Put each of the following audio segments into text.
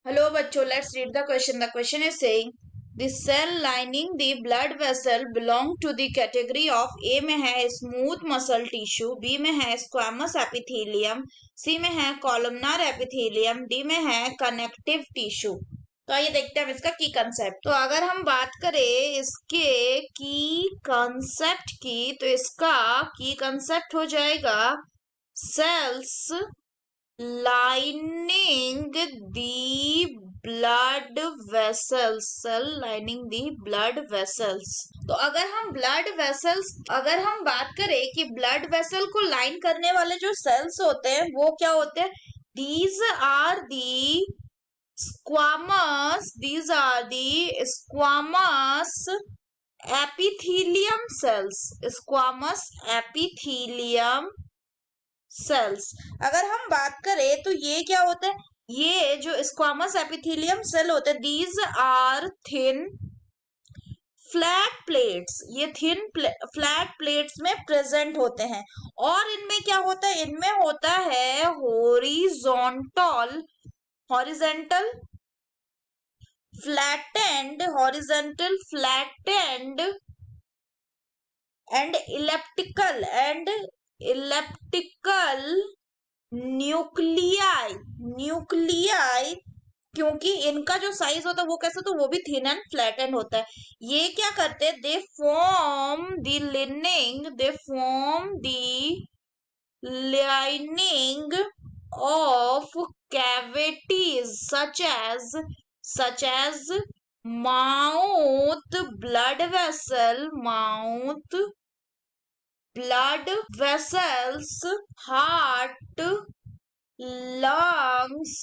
Hello, bachcho. Let's read the question. The question is saying the cell lining the blood vessel belong to the category of A में है smooth muscle tissue, B में है squamous epithelium, C में है columnar epithelium, D में है connective tissue. तो आइए देखते हैं हम इसका की कंसेप्ट। तो अगर हम बात करें इसके की कंसेप्ट की, तो इसका की कंसेप्ट हो जाएगा cells lining the blood vessels, cell lining the blood vessels। तो अगर हम बात करें कि ब्लड वेसल को लाइन करने वाले जो सेल्स होते हैं वो क्या होते हैं, these are the squamous epithelium cells। अगर हम बात करें तो ये क्या होता है, ये जो स्क्वामस एपिथेलियम सेल होते हैं, these are thin flat plates, ये थिन फ्लैट प्लेट्स में प्रेजेंट होते हैं। और इनमें क्या होता है, इनमें होता है horizontal flattened and elliptical nuclei, क्योंकि इनका जो साइज होता है वो कैसे, तो वो भी थिन एंड फ्लैटेंड होता है। ये क्या करते हैं, they form the lining of cavities such as mouth blood vessels, heart, lungs,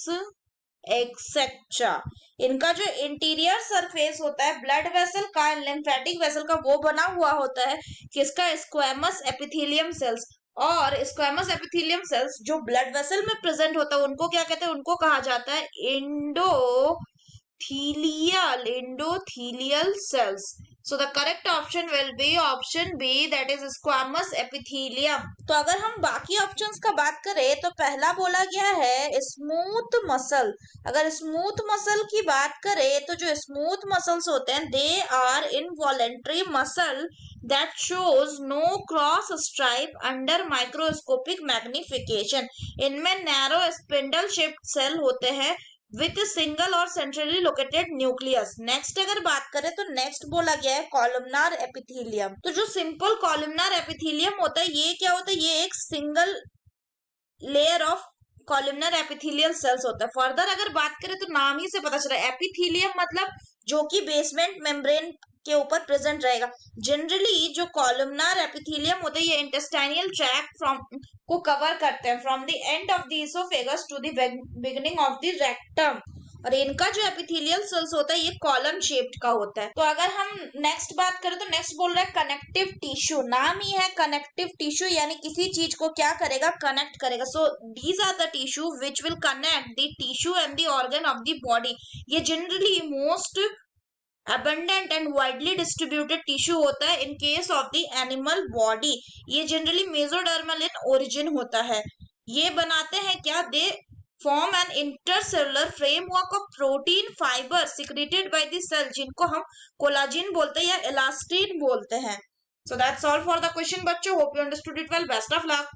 etcetera. इनका जो इंटीरियर सरफेस होता है ब्लड वेसल का, लिम्फेटिक वेसल का, वो बना हुआ होता है किसका, स्क्वेमस एपिथेलियम सेल्स। और स्क्वेमस एपिथेलियम सेल्स जो ब्लड वेसल में प्रेजेंट होता है उनको क्या कहते हैं, उनको कहा जाता है endothelial cells। So the correct option will be option B, that is squamous epithelium। तो अगर हम बाकी ऑप्शंस का बात करें तो पहला बोला गया है स्मूथ मसल। अगर स्मूथ मसल की बात करें तो जो स्मूथ मसल्स होते हैं, they are involuntary muscle that shows no cross stripe under microscopic magnification। इनमें नैरो स्पिंडल शेप्ड सेल होते हैं विथ सिंगल और सेंट्रली लोकेटेड न्यूक्लियस। नेक्स्ट अगर बात करें तो नेक्स्ट बोला गया है कॉलमनार एपिथेलियम। तो जो सिंपल कॉलमनार एपिथेलियम होता है ये क्या होता है, ये एक single layer of columnar epithelial cells होता है। फर्दर अगर बात करें तो नाम ही से पता चला एपिथेलियम मतलब जो कि बेसमेंट मेम्ब्रेन के ऊपर प्रेजेंट रहेगा। जनरली जो कॉलमनार एपिथेलियम होते हैं ये इंटेस्टाइनल ट्रैक्ट को कवर करते हैं from the end of the oesophagus to the beginning of the rectum. और इनका जो एपिथेलियल सेल्स होता है ये कॉलम शेप्ड का होता है। तो अगर हम नेक्स्ट बात करें तो नेक्स्ट बोल रहा है कनेक्टिव टिश्यू। नाम ही है कनेक्टिव टिश्यू, यानी किसी चीज को क्या करेगा, कनेक्ट करेगा। So these are the tissue which will connect the tissue and the organ of the body. ये generally most abundant and widely distributed tissue होता है in case of the animal body। ये generally mesodermal in origin होता है। ये बनाते हैं क्या, दे form an intercellular framework of protein fiber secreted by the cell, जिनको हम कोलाजिन बोलते हैं या elastin बोलते हैं। So that's all for the question बच्चों, hope you understood it well, best of luck।